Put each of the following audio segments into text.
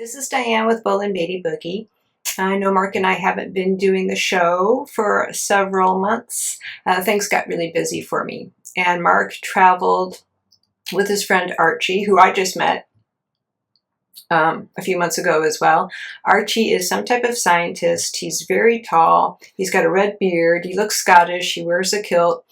This is Diane with Bolan-Beaty Boogie. I know Mark and I haven't been doing the show for several months. Things got really busy for me. And Mark traveled with his friend Archie, who I just met a few months ago as well. Archie is some type of scientist. He's very tall. He's got a red beard. He looks Scottish. He wears a kilt.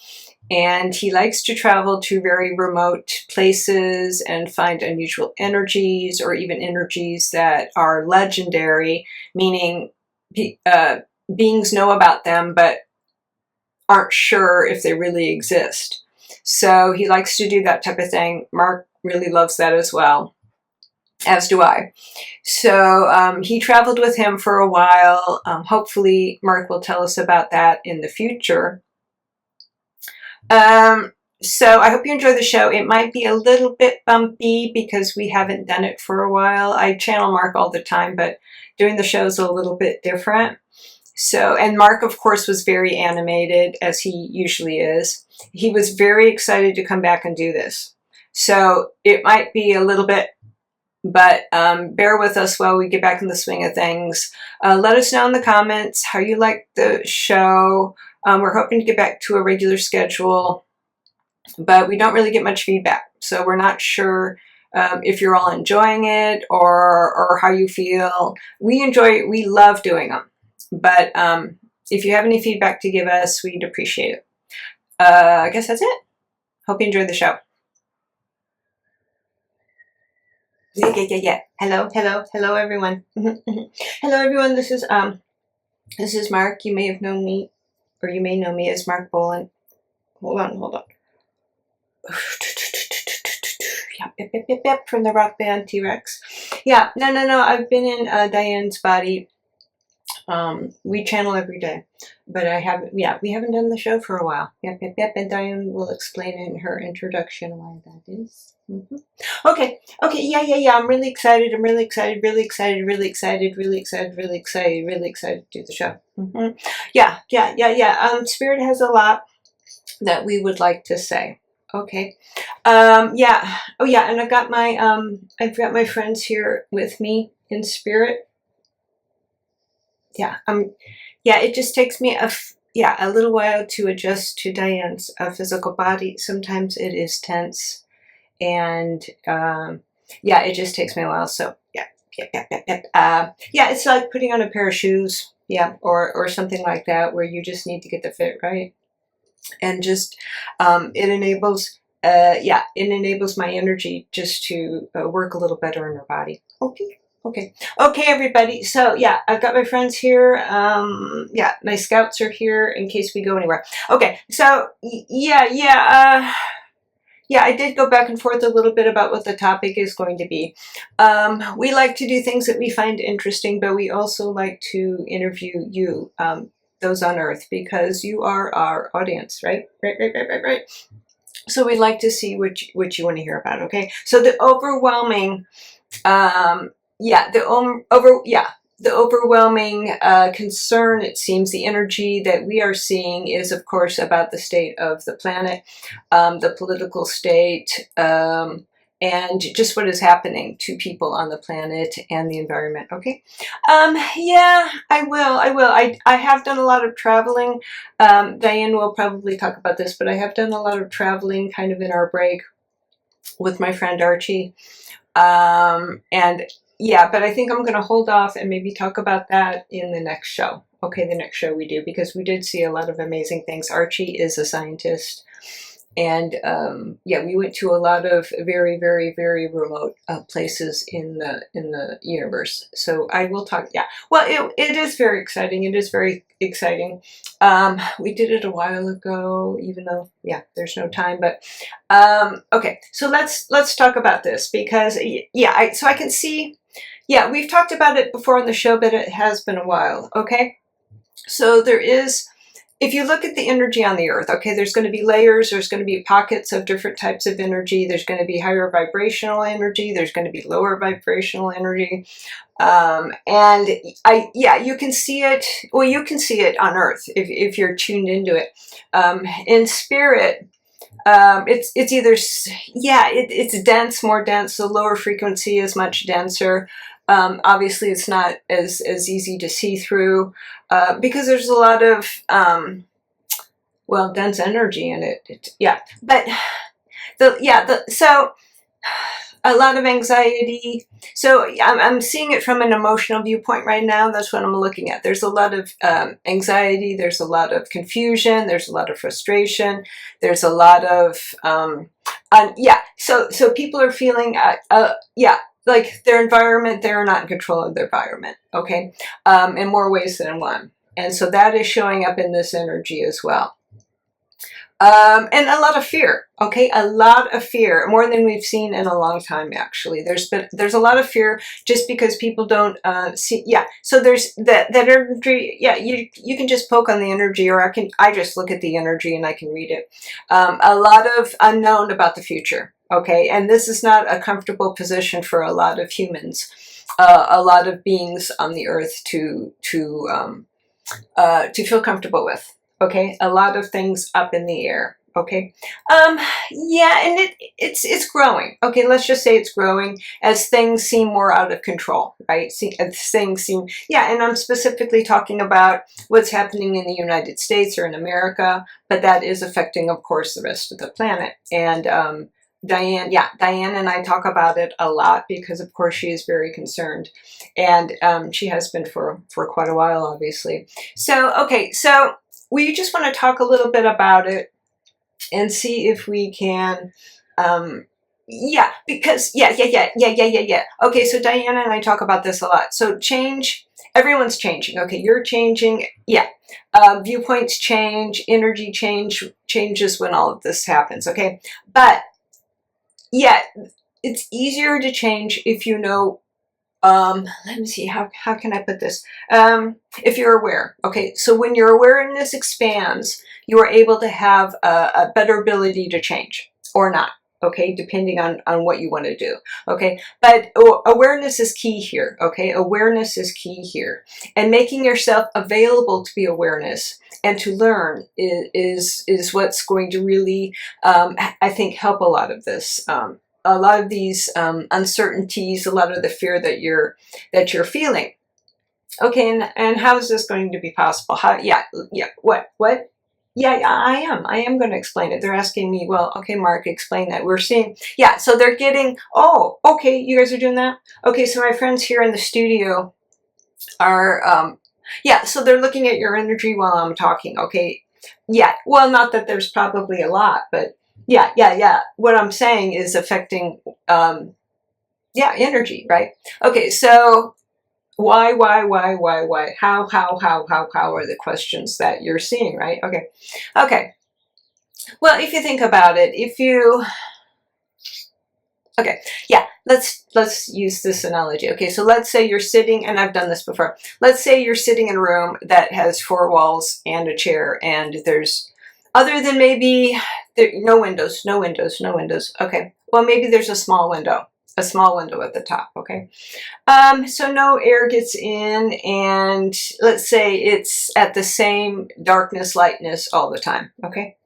And he likes to travel to very remote places and find unusual energies, or even energies that are legendary, meaning beings know about them but aren't sure if they really exist. So he likes to do that type of thing. Mark really loves that as well, as do I. So he traveled with him for a while. Hopefully Mark will tell us about that in the future. So I hope you enjoy the show. It might be a little bit bumpy because we haven't done it for a while. I channel Mark all the time, but doing the show is a little bit different. So, and Mark, of course, was very animated, as he usually is. He was very excited to come back and do this. So it might be a little bit, but bear with us while we get back in the swing of things. Let us know in the comments how you like the show. We're hoping to get back to a regular schedule, but we don't really get much feedback. So we're not sure if you're all enjoying it or how you feel. We love doing them. But if you have any feedback to give us, we'd appreciate it. I guess that's it. Hope you enjoyed the show. Yeah. Hello, everyone. Hello, everyone. This is Mark. You may have known me, or you may know me as Mark Bolan. Hold on. Yep, from the rock band T-Rex. Yeah, no. I've been in Diane's body. We channel every day, but we haven't done the show for a while. Yep, and Diane will explain in her introduction why that is. Okay, yeah. I'm really excited to do the show. Yeah. Spirit has a lot that we would like to say. Okay. Yeah. Oh yeah, and I've got my friends here with me in spirit. Yeah. It just takes me a little while to adjust to Diane's physical body. Sometimes it is tense, and it just takes me a while. So yeah, it's like putting on a pair of shoes, or something like that, where you just need to get the fit right, and just it enables my energy just to work a little better in our body. Okay, everybody. So yeah, I've got my friends here. My scouts are here in case we go anywhere. Okay, so I did go back and forth a little bit about what the topic is going to be. We like to do things that we find interesting, but we also like to interview you, those on Earth, because you are our audience, right? Right. So we'd like to see what you want to hear about. Okay, so the overwhelming. The overwhelming concern, it seems, the energy that we are seeing is, of course, about the state of the planet, the political state, and just what is happening to people on the planet and the environment. Okay. I will. I have done a lot of traveling. Diane will probably talk about this, but I have done a lot of traveling kind of in our break with my friend Archie. But I think I'm going to hold off and maybe talk about that in the next show. Okay, the next show we do, because we did see a lot of amazing things. Archie is a scientist, and we went to a lot of very, very, very remote places in the universe. So I will talk. Yeah, well, it is very exciting. It is very exciting. We did it a while ago, even though there's no time. But okay, so let's talk about this, because so I can see. Yeah, we've talked about it before on the show, but it has been a while. Okay, so there is. If you look at the energy on the Earth, okay, there's going to be layers, there's going to be pockets of different types of energy, there's going to be higher vibrational energy, there's going to be lower vibrational energy, you can see it, well, you can see it on Earth if you're tuned into it. In spirit, it's either, it's dense, more dense, the lower frequency is much denser. Obviously, it's not as easy to see through because there's a lot of well, dense energy in it. Yeah, but so a lot of anxiety. So I'm seeing it from an emotional viewpoint right now. That's what I'm looking at. There's a lot of anxiety. There's a lot of confusion. There's a lot of frustration. There's a lot of So people are feeling like their environment. They're not in control of their environment. Okay, in more ways than one. And so that is showing up in this energy as well. And a lot of fear, okay? A lot of fear, more than we've seen in a long time, actually. There's a lot of fear just because people don't see, so there's that energy, you can just poke on the energy, or I just look at the energy and I can read it. A lot of unknown about the future, okay? And this is not a comfortable position for a lot of humans, a lot of beings on the earth to feel comfortable with. Okay, a lot of things up in the air. Okay, and it's growing. Okay, let's just say it's growing as things seem more out of control, right? Things seem, and I'm specifically talking about what's happening in the United States or in America, but that is affecting, of course, the rest of the planet. And Diane and I talk about it a lot because, of course, she is very concerned, and she has been for quite a while, obviously. So, okay, so we just want to talk a little bit about it and see if we can, because, Okay, so Diana and I talk about this a lot. So change, everyone's changing. Okay, you're changing. Viewpoints change, energy changes when all of this happens. Okay, but it's easier to change if you know. Let me see, how can I put this? If you're aware, okay, so when your awareness expands, you are able to have a better ability to change or not, okay, depending on what you want to do, okay, but awareness is key here, okay, awareness is key here, and making yourself available to be awareness and to learn is what's going to really, I think, help a lot of this. A lot of these uncertainties, a lot of the fear that you're feeling. Okay, and how is this going to be possible? How? What? I am going to explain it. They're asking me, well, okay, Mark, explain that. We're seeing, so they're getting, oh, okay, you guys are doing that? Okay, so my friends here in the studio are, so they're looking at your energy while I'm talking, okay? Well, not that there's probably a lot, but what I'm saying is affecting, energy, right? Okay, so why? How are the questions that you're seeing, right? Okay. Well, if you think about it, let's use this analogy. Okay, so let's say you're sitting, and I've done this before. Let's say you're sitting in a room that has 4 walls and a chair, and there's, other than maybe no windows. Okay, well, maybe there's a small window at the top. Okay, so no air gets in, and let's say it's at the same darkness, lightness all the time. Okay,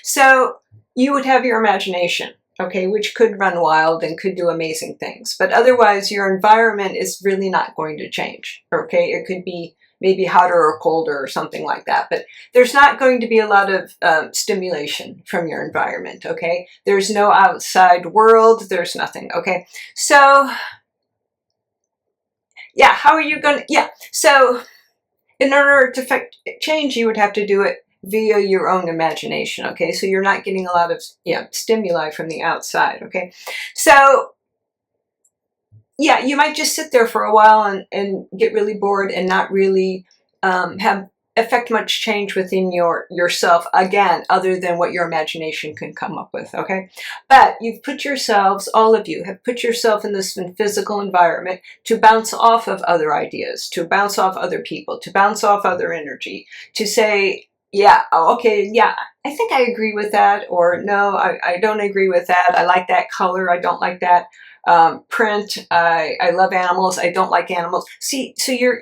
so you would have your imagination, okay, which could run wild and could do amazing things, but otherwise your environment is really not going to change. Okay, it could be maybe hotter or colder or something like that, but there's not going to be a lot of stimulation from your environment, okay? There's no outside world, there's nothing, okay? So, how are you going to, so in order to affect change, you would have to do it via your own imagination, okay? So you're not getting a lot of, stimuli from the outside, okay? So, you might just sit there for a while and get really bored and not really affect much change within yourself, again, other than what your imagination can come up with, okay? But you've put yourselves, all of you have put yourself in this physical environment to bounce off of other ideas, to bounce off other people, to bounce off other energy, to say, I think I agree with that, or no, I don't agree with that. I like that color, I don't like that print. I love animals, I don't like animals. See, so you're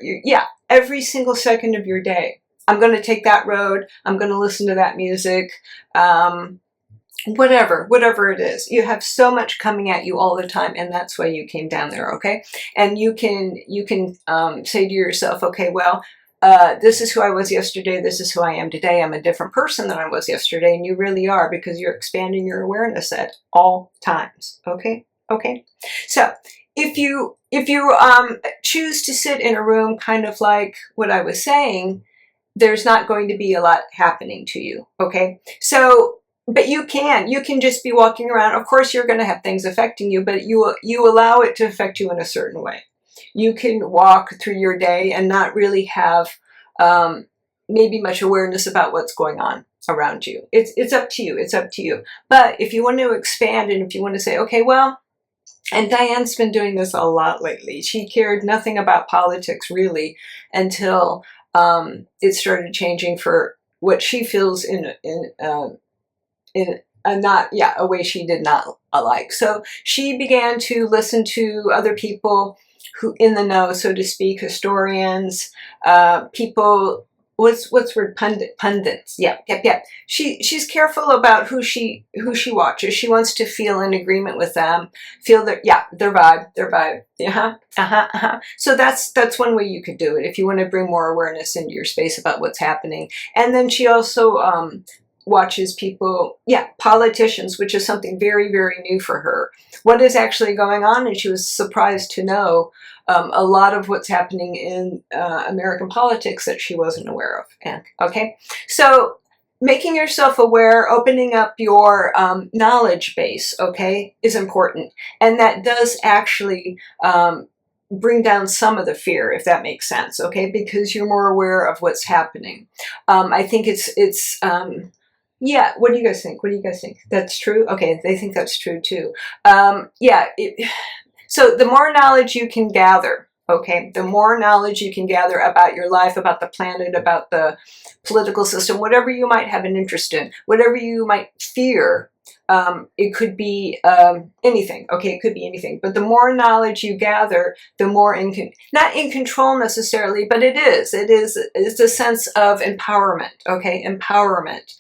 every single second of your day, I'm going to take that road, I'm going to listen to that music, whatever it is. You have so much coming at you all the time, and that's why you came down there, okay? And you can say to yourself, okay, well, this is who I was yesterday, this is who I am today. I'm a different person than I was yesterday, and you really are, because you're expanding your awareness at all times, okay? Okay? So, if you choose to sit in a room kind of like what I was saying, there's not going to be a lot happening to you, okay? So, but you can just be walking around. Of course, you're going to have things affecting you, but you allow it to affect you in a certain way. You can walk through your day and not really have maybe much awareness about what's going on around you. It's up to you. It's up to you. But if you want to expand, and if you want to say, okay, well, and Diane's been doing this a lot lately. She cared nothing about politics really until it started changing for what she feels in a way she did not like. So she began to listen to other people who in the know, so to speak, historians, people. What's word, pundits? Yep. She's careful about who she watches. She wants to feel in agreement with them, feel their vibe. So that's one way you could do it if you want to bring more awareness into your space about what's happening. And then she also watches people, politicians, which is something very, very new for her. What is actually going on? And she was surprised to know a lot of what's happening in American politics that she wasn't aware of. And, okay, so making yourself aware, opening up your knowledge base, okay, is important. And that does actually bring down some of the fear, if that makes sense, okay, because you're more aware of what's happening. I think it's yeah, what do you guys think? What do you guys think? That's true? Okay, they think that's true too. So the more knowledge you can gather, okay, the more knowledge you can gather about your life, about the planet, about the political system, whatever you might have an interest in, whatever you might fear, it could be anything, okay, it could be anything. But the more knowledge you gather, the more not in control necessarily, but it's a sense of empowerment, okay, empowerment.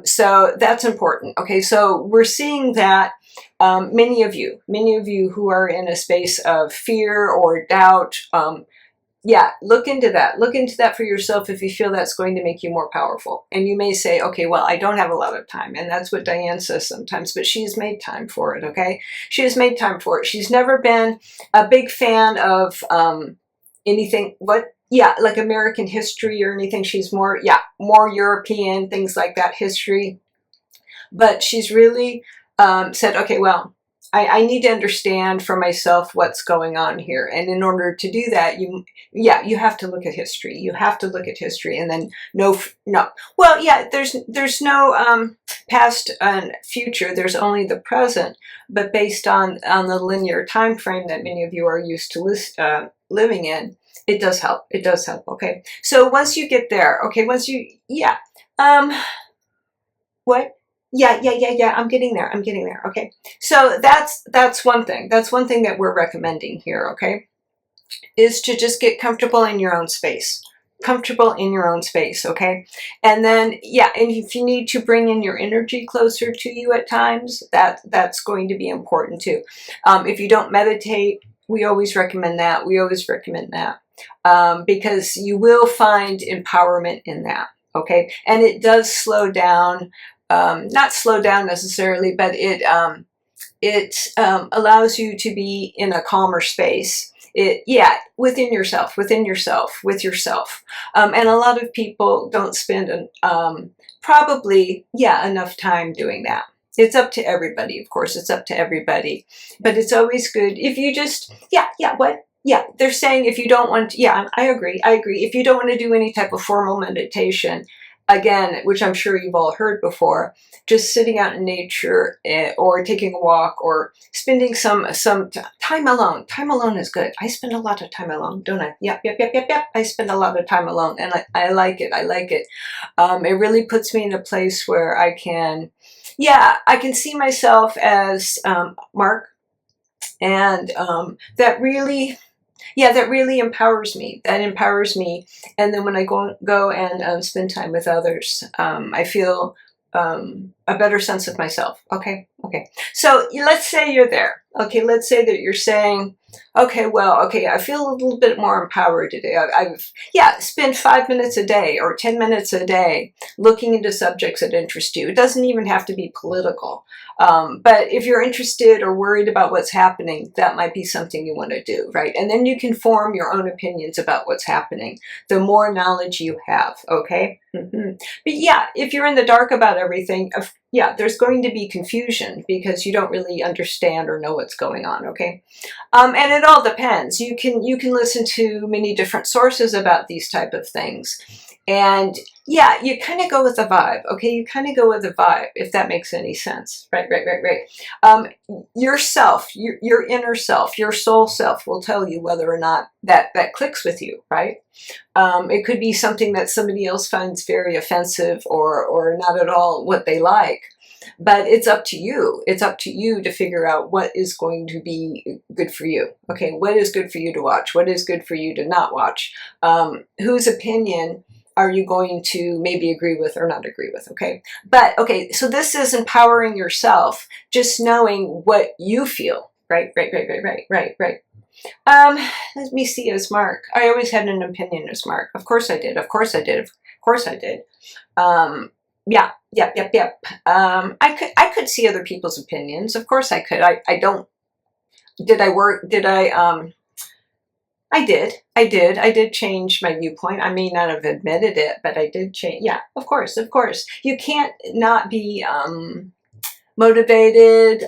So that's important. Okay, so we're seeing that many of you who are in a space of fear or doubt, look into that. Look into that for yourself if you feel that's going to make you more powerful. And you may say, okay, well, I don't have a lot of time. And that's what Diane says sometimes, but she's made time for it, okay? She has made time for it. She's never been a big fan of anything, like American history or anything. She's more European, things like that, history. But she's really said, okay, well, I need to understand for myself what's going on here. And in order to do that, you have to look at history. You have to look at history and then there's no past and future. There's only the present. But based on the linear time frame that many of you are used to living in, it does help. It does help. Okay. So once you get there, okay, what? Yeah. I'm getting there. Okay. So that's one thing. That's one thing that we're recommending here. Okay. Is to just get comfortable in your own space. Comfortable in your own space. Okay. And then, and if you need to bring in your energy closer to you at times, that's going to be important too. If you don't meditate, we always recommend that. Because you will find empowerment in that. Okay. And it does slow down. Not slow down necessarily, but it allows you to be in a calmer space. Within yourself. And a lot of people don't spend probably enough time doing that. It's up to everybody, of course. It's up to everybody, but it's always good if you just they're saying if you don't want to, I agree. If you don't want to do any type of formal meditation, again, which I'm sure you've all heard before, just sitting out in nature or taking a walk or spending some time alone. Time alone is good. I spend a lot of time alone, don't I? Yep. I spend a lot of time alone, and I like it. It really puts me in a place where I can see myself as Mark, and that really empowers me. That empowers me. And then when I go and spend time with others, I feel a better sense of myself. Okay. So let's say you're there. Okay. Let's say that you're saying, okay, well, okay, I feel a little bit more empowered today. I've spent 5 minutes a day or 10 minutes a day looking into subjects that interest you. It doesn't even have to be political. But if you're interested or worried about what's happening, that might be something you want to do, right? And then you can form your own opinions about what's happening. The more knowledge you have, okay? But yeah, if you're in the dark about everything, there's going to be confusion because you don't really understand or know what's going on, okay? And it all depends. You can listen to many different sources about these type of things. And yeah, you kind of go with the vibe, okay? You kind of go with the vibe, if that makes any sense. Right. Yourself, your inner self, your soul self will tell you whether or not that clicks with you, right? It could be something that somebody else finds very offensive or not at all what they like. But it's up to you. It's up to you to figure out what is going to be good for you. Okay, what is good for you to watch? What is good for you to not watch? Whose opinion are you going to maybe agree with or not agree with, okay? But, okay, so this is empowering yourself, just knowing what you feel, right? Let me see as Mark. I always had an opinion as Mark. Of course I did. Yep. I could see other people's opinions. Of course I could. I did change my viewpoint. I may not have admitted it, but I did change. Yeah, of course. You can't not be motivated,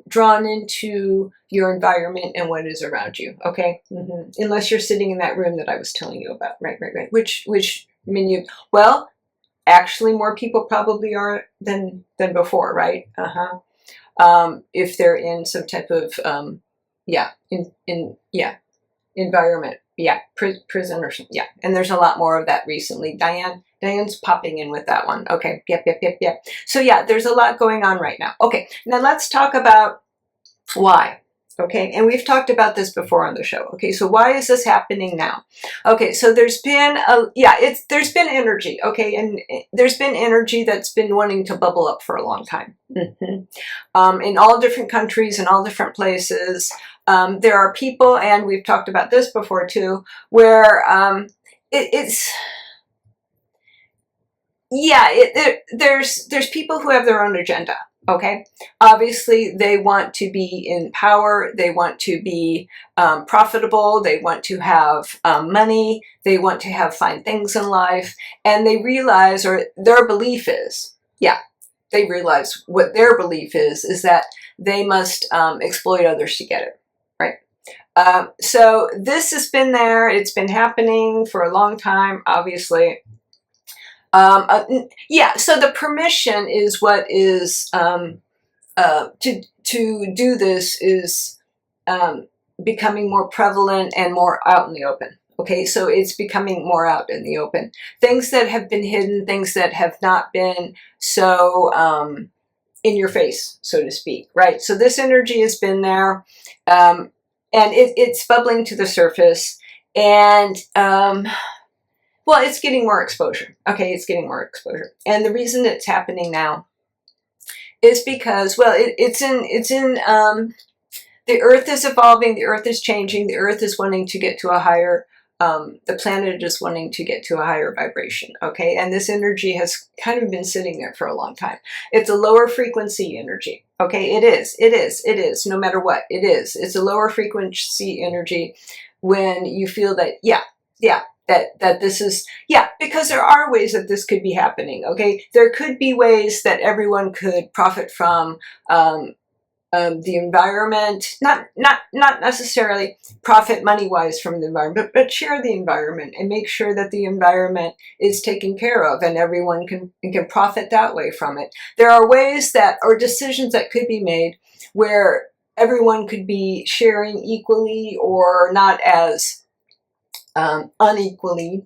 drawn into your environment and what is around you, okay? Unless you're sitting in that room that I was telling you about, right. Which, I mean, actually more people probably are than before, right? If they're in some type of, environment, prison or something, and there's a lot more of that recently. Diane's popping in with that one. Okay, yep. So yeah, there's a lot going on right now. Okay, now let's talk about why. Okay, and we've talked about this before on the show. Okay, so why is this happening now? Okay, so there's been there's been energy. Okay, and there's been energy that's been wanting to bubble up for a long time. In all different countries and all different places, there are people, and we've talked about this before too, where there's people who have their own agenda. Okay, obviously they want to be in power, they want to be profitable, they want to have money, they want to have fine things in life, and they realize, or their belief is, they realize what their belief is that they must exploit others to get it, right? So this has been there, it's been happening for a long time, obviously. So the permission is what is, to do this is becoming more prevalent and more out in the open. Okay, so it's becoming more out in the open. Things that have been hidden, things that have not been so in your face, so to speak, right? So this energy has been there, and it's bubbling to the surface, and well, it's getting more exposure. Okay, it's getting more exposure. And the reason it's happening now is because, well, it's in the earth is evolving, the earth is changing, the earth is wanting to get to a higher, the planet is wanting to get to a higher vibration, okay? And this energy has kind of been sitting there for a long time. It's a lower frequency energy, okay? It is, no matter what, it is. It's a lower frequency energy when you feel that, that this is, because there are ways that this could be happening, okay? There could be ways that everyone could profit from the environment, not necessarily profit money-wise from the environment, but share the environment and make sure that the environment is taken care of and everyone can profit that way from it. There are ways that, or decisions that could be made where everyone could be sharing equally or not as unequally,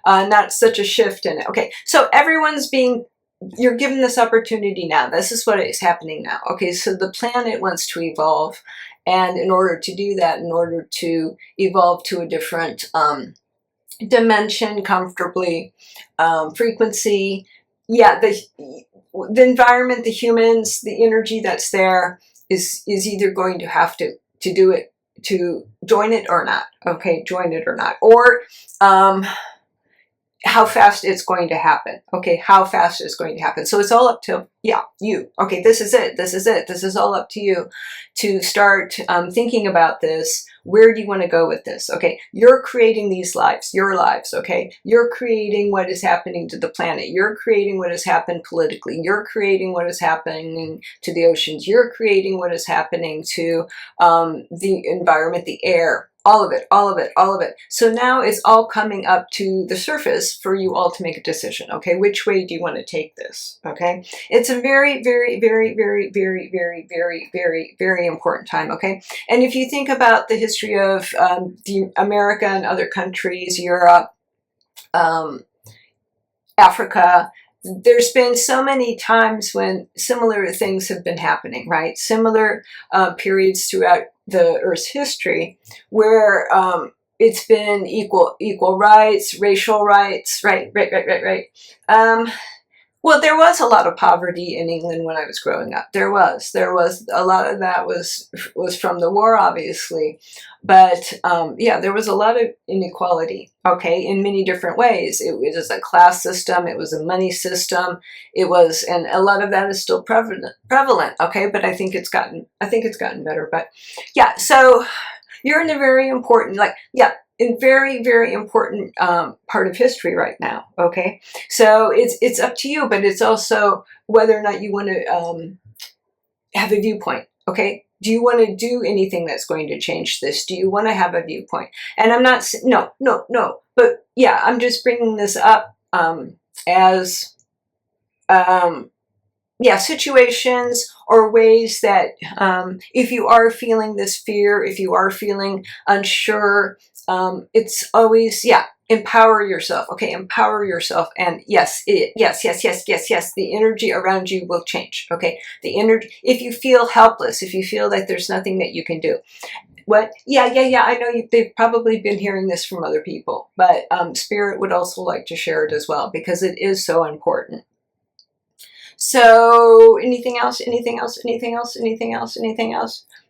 not such a shift in it. Okay, so you're given this opportunity now. This is what is happening now. Okay, so the planet wants to evolve, and in order to do that, in order to evolve to a different dimension comfortably, frequency, the environment, the humans, the energy that's there is either going to have to do it, to join it or not. Okay, join it or not, or how fast it's going to happen. Okay, how fast it's going to happen. So it's all up to, yeah, you. Okay, this is it. This is it. This is all up to you to start thinking about this. Where do you want to go with this? Okay, you're creating these lives, your lives. Okay, you're creating what is happening to the planet. You're creating what has happened politically. You're creating what is happening to the oceans. You're creating what is happening to the environment, the air. All of it, all of it, all of it. So now it's all coming up to the surface for you all to make a decision. Okay, which way do you want to take this? Okay, it's a very, very, very, very, very, very, very, very, very important time. Okay, and if you think about the history of America and other countries, Europe, Africa, there's been so many times when similar things have been happening, right? Similar periods throughout the Earth's history where it's been equal rights, racial rights, right. Well, there was a lot of poverty in England when I was growing up. There was a lot of that was from the war, obviously, but yeah, there was a lot of inequality. Okay, in many different ways. It was a class system. It was a money system. It was, and a lot of that is still prevalent. Okay, but I think it's gotten better. But yeah, so you're in a very important, in very, very important part of history right now. Okay, so it's up to you, but it's also whether or not you want to have a viewpoint. Okay, do you want to do anything that's going to change this? Do you want to have a viewpoint? And I'm not, no, but yeah, I'm just bringing this up as yeah, situations or ways that if you are feeling this fear, if you are feeling unsure, it's always, yeah, empower yourself. Okay, empower yourself. And yes, the energy around you will change. Okay, the energy, if you feel helpless, if you feel like there's nothing that you can do. What? Yeah, I know they've probably been hearing this from other people, but Spirit would also like to share it as well because it is so important. So anything else?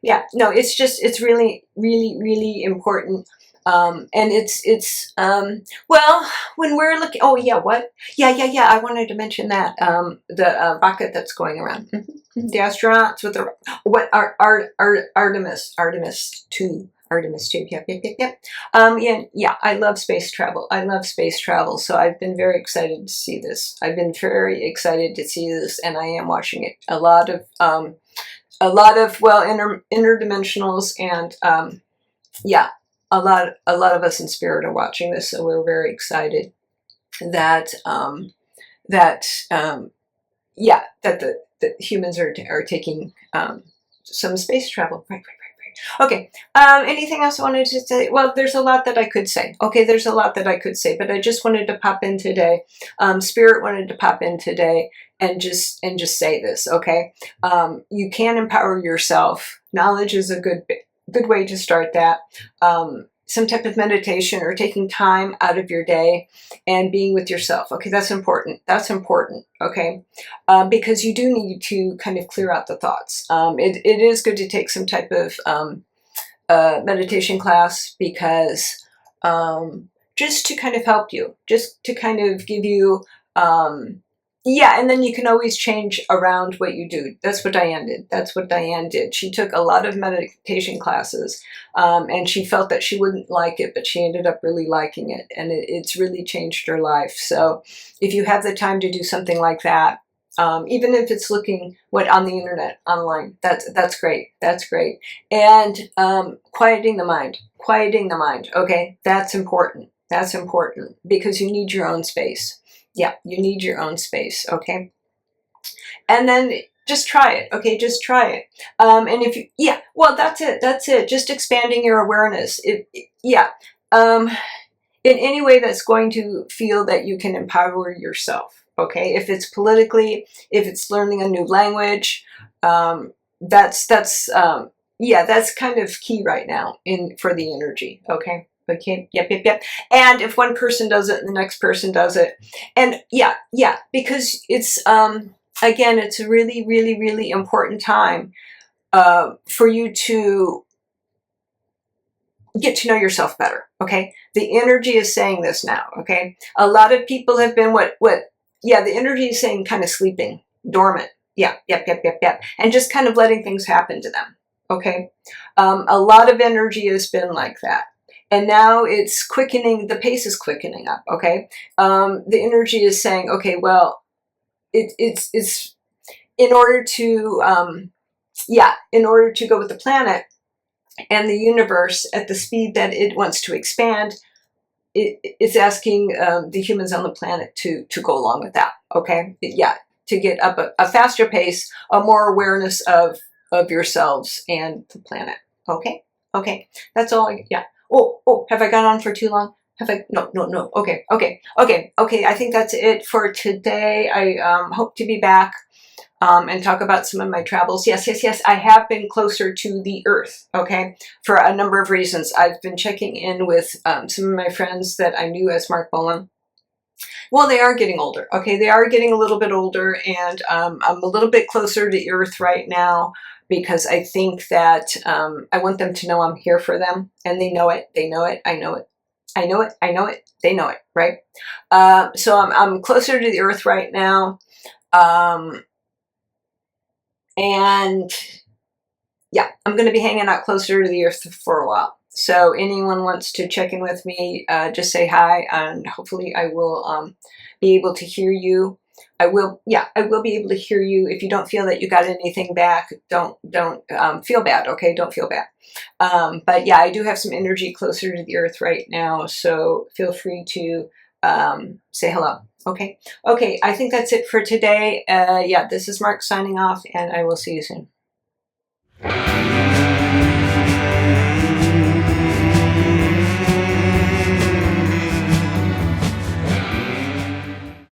Yeah, no, it's really, really, really important. And it's well, when we're looking, oh yeah, what? Yeah, I wanted to mention that, the rocket that's going around. The astronauts with the, what, Artemis 2. Yep. Yeah, I love space travel. So I've been very excited to see this. And I am watching it. A lot of well, interdimensionals, and yeah, a lot of us in Spirit are watching this, so we're very excited that yeah, that the humans are taking some space travel. Right. Okay, anything else I wanted to say? Well, there's a lot that I could say. Okay, there's a lot that I could say, but I just wanted to pop in today. Spirit wanted to pop in today and just say this. Okay, you can empower yourself. Knowledge is a good way to start that. Some type of meditation or taking time out of your day and being with yourself. Okay, that's important. Okay, because you do need to kind of clear out the thoughts. It is good to take some type of meditation class because just to kind of help you, just to kind of give you yeah, and then you can always change around what you do. That's what Diane did. She took a lot of meditation classes, and she felt that she wouldn't like it, but she ended up really liking it, and it's really changed her life. So if you have the time to do something like that, even if it's looking on the internet, online, that's great. And quieting the mind. Okay, that's important because you need your own space. Yeah, you need your own space, okay? And then just try it, okay? Just try it. And if you, yeah, well, that's it. Just expanding your awareness. Yeah. In any way that's going to feel that you can empower yourself, okay? If it's politically, if it's learning a new language, that's yeah, that's kind of key right now for the energy, okay? Okay, yep. And if one person does it, the next person does it. And yeah, because it's, again, it's a really, really, really important time for you to get to know yourself better, okay? The energy is saying this now, okay? A lot of people have been the energy is saying kind of sleeping, dormant. Yeah, yep. And just kind of letting things happen to them, okay? A lot of energy has been like that. And now it's quickening, the pace is quickening up, okay? The energy is saying, okay, well, it's in order to, in order to go with the planet and the universe at the speed that it wants to expand, it's asking the humans on the planet to go along with that, okay? To get up a faster pace, a more awareness of yourselves and the planet, okay? Okay, that's all, Oh, have I gone on for too long? Have I? No. Okay. I think that's it for today. I hope to be back and talk about some of my travels. Yes. I have been closer to the Earth, okay, for a number of reasons. I've been checking in with some of my friends that I knew as Marc Bolan. Well, they are getting older, okay? They are getting a little bit older, and I'm a little bit closer to Earth right now because I think that I want them to know I'm here for them, and they know it. They know it. I know it. I know it. They know it, right? So I'm closer to the Earth right now. And yeah, I'm going to be hanging out closer to the Earth for a while. So anyone wants to check in with me, just say hi, and hopefully I will be able to hear you. I will be able to hear you. If you don't feel that you got anything back, don't feel bad, okay? Don't feel bad. But yeah, I do have some energy closer to the Earth right now, so feel free to say hello, okay? Okay, I think that's it for today. This is Marc signing off, and I will see you soon.